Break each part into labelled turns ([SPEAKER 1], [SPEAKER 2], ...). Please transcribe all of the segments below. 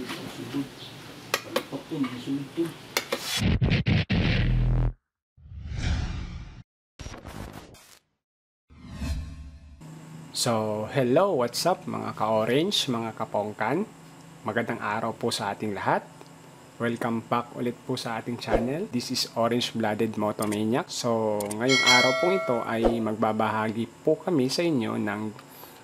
[SPEAKER 1] Sugod. Palipak to, mga sugod to.
[SPEAKER 2] So, hello, what's up mga ka-orange, mga kapongkan? Magandang araw po sa ating lahat. Welcome back ulit po sa ating channel. This is Orange Blooded Motomaniac. So, ngayong araw po ito ay magbabahagi po kami sa inyo ng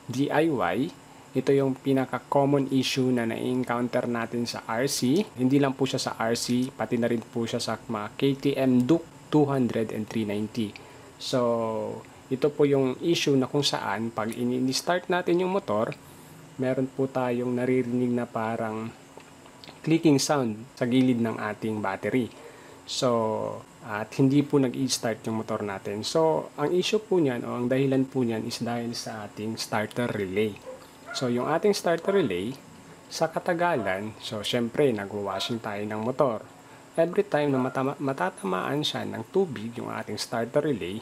[SPEAKER 2] DIY. Ito yung pinaka-common issue na na-encounter natin sa RC. Hindi lang po siya sa RC, pati na rin po siya sa mga KTM Duke 200 and 390. So, ito po yung issue na kung saan pag ini-start natin yung motor, meron po tayong naririnig na parang clicking sound sa gilid ng ating battery. So, at hindi po nag-i-start yung motor natin. So, ang issue po niyan o ang dahilan po niyan is dahil sa ating starter relay. So, yung ating starter relay, sa katagalan, so syempre nagwa-washing tayo ng motor. Every time na matatamaan siya ng tubig yung ating starter relay,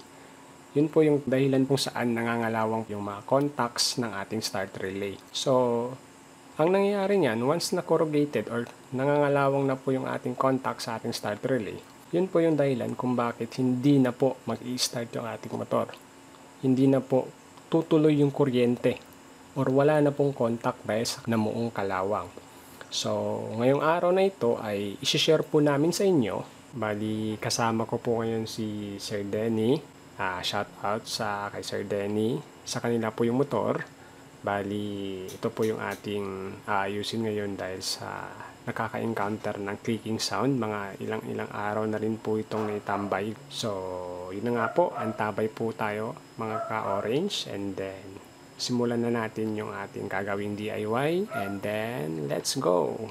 [SPEAKER 2] yun po yung dahilan kung saan nangangalawang yung mga contacts ng ating starter relay. So, ang nangyayari niyan, once na corrugated or nangangalawang na po yung ating contact sa ating starter relay, yun po yung dahilan kung bakit hindi na po mag-i-start yung ating motor. Hindi na po tutuloy yung kuryente or wala na pong contact dahil sa namuong kalawang. So, ngayong araw na ito ay isi-share po namin sa inyo. Bali, kasama ko po ngayon si Sir Denny. Shout out sa kay Sir Denny. Sa kanila po yung motor. Bali, ito po yung ating ayusin ngayon dahil sa nakaka-encounter ng clicking sound. Mga ilang araw na rin po itong naitambay. So, yun na nga po. Antabay po tayo mga ka-orange. And then, simulan na natin yung ating gagawing DIY. And then, let's go!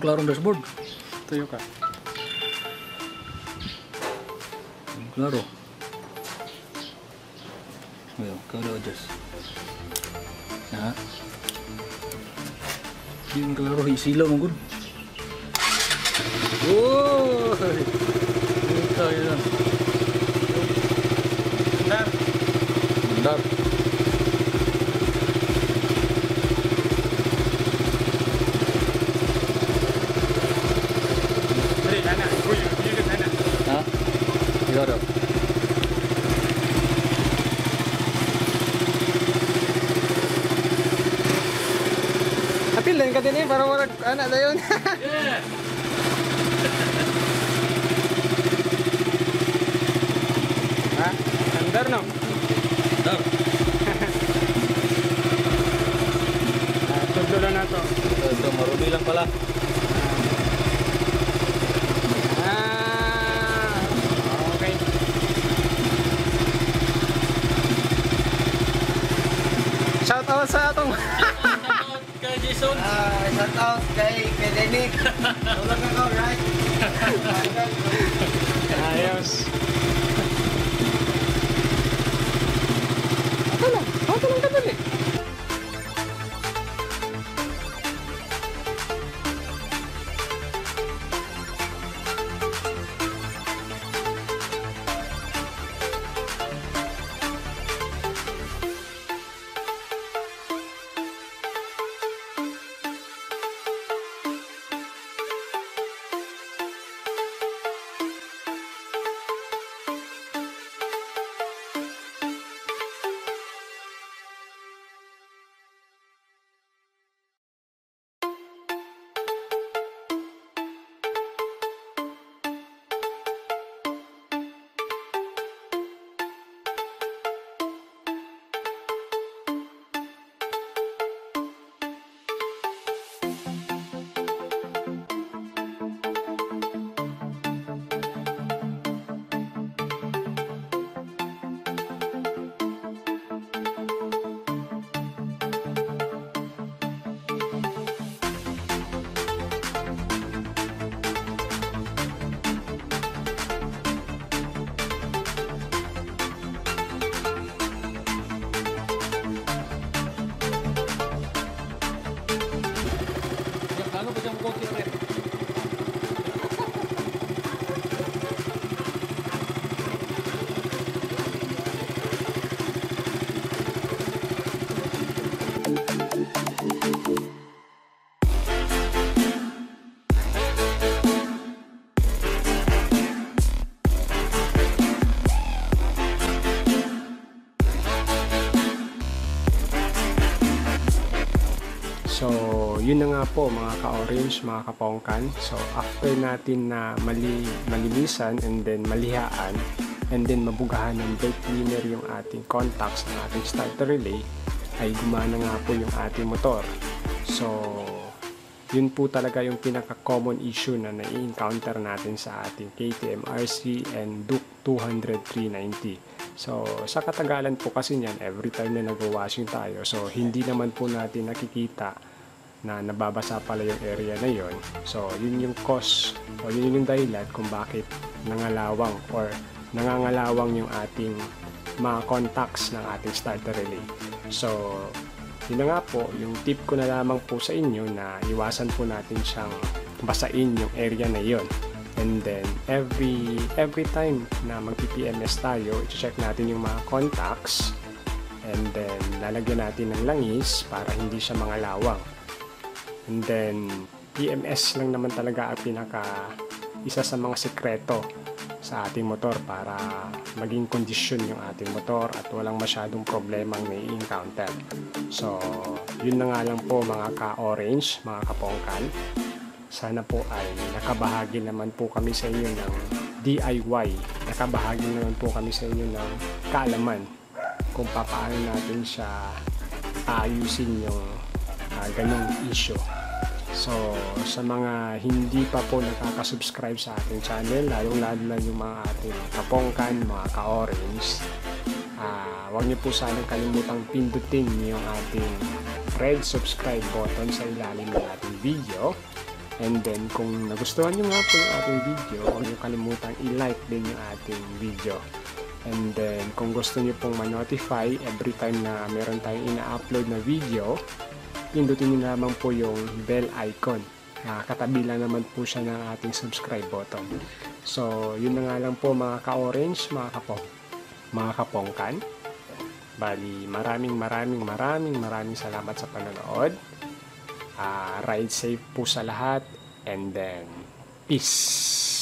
[SPEAKER 3] klarong dashboard.
[SPEAKER 2] Tuyo ka.
[SPEAKER 3] Klaro. Ayo, kau dah adjust. Ya. Yung klaro isilaw mo gud. Oh! Ito yun.
[SPEAKER 2] Andar.
[SPEAKER 3] Mandar.
[SPEAKER 2] Dali, ana. Uy, yun ana.
[SPEAKER 3] Ha? Ikaw daw.
[SPEAKER 2] Apil din ka din eh, para wala anak na yun. Ha? Andar no?
[SPEAKER 3] Mandar.
[SPEAKER 2] Tudlo na na to.
[SPEAKER 3] Ito, marumi lang pala.
[SPEAKER 2] Okay. Shout out sa atong
[SPEAKER 3] Kay Jason.
[SPEAKER 1] Shout out kay Denny. Wala ka ka, right?
[SPEAKER 2] ayos. Ako lang kadali.
[SPEAKER 3] Ano ba siyang konti rin?
[SPEAKER 2] So, yun na nga po mga ka-orange, mga kapongkan. So, after natin na malinisan and then malihaan and then mabugahan ng brake cleaner yung ating contacts ng ating starter relay, ay gumana nga po yung ating motor. So, yun po talaga yung pinaka-common issue na nai-encounter natin sa ating KTM RC and Duke 200-390. So, sa katagalan po kasi niyan, every time na nag-washing tayo, so hindi naman po natin nakikita na nababasa pala yung area na yon. So, yun yung cause o yun yung dahilan kung bakit nangalawang or nangangalawang yung ating mga contacts ng ating starter relay. So, yun na nga po, yung tip ko na lamang po sa inyo na iwasan po natin siyang basain yung area na yon. And then, every time na mag-PPMS tayo, i-check natin yung mga contacts and then lalagyan natin ng langis para hindi siya mangalawang. And then, PMS lang naman talaga ang isa sa mga sekreto sa ating motor para maging kondisyon yung ating motor at walang masyadong problemang nai-encounter. So, yun na nga lang po mga ka-orange, mga kapongkan. Sana po ay nakabahagi naman po kami sa inyo ng DIY. Nakabahagi naman po kami sa inyo ng kaalaman kung paano natin siya ayusin yung ganong issue. So, sa mga hindi pa po nakaka-subscribe sa ating channel, lalong-lalo na yung mga ating kapongkan, mga ka-orange, huwag niyo po sanang kalimutang pindutin yung ating red subscribe button sa ilalim ng ating video. And then, kung nagustuhan nyo nga po yung ating video, huwag nyo kalimutang i-like din yung ating video. And then, kung gusto nyo pong ma-notify every time na meron tayong ina-upload na video, pindutin nyo lamang po yung bell icon. Katabi lang naman po siya ng ating subscribe button. So, yun na nga lang po mga ka-orange, mga kapongkan. Bali, maraming salamat sa panonood. Ride safe po sa lahat. And then, peace!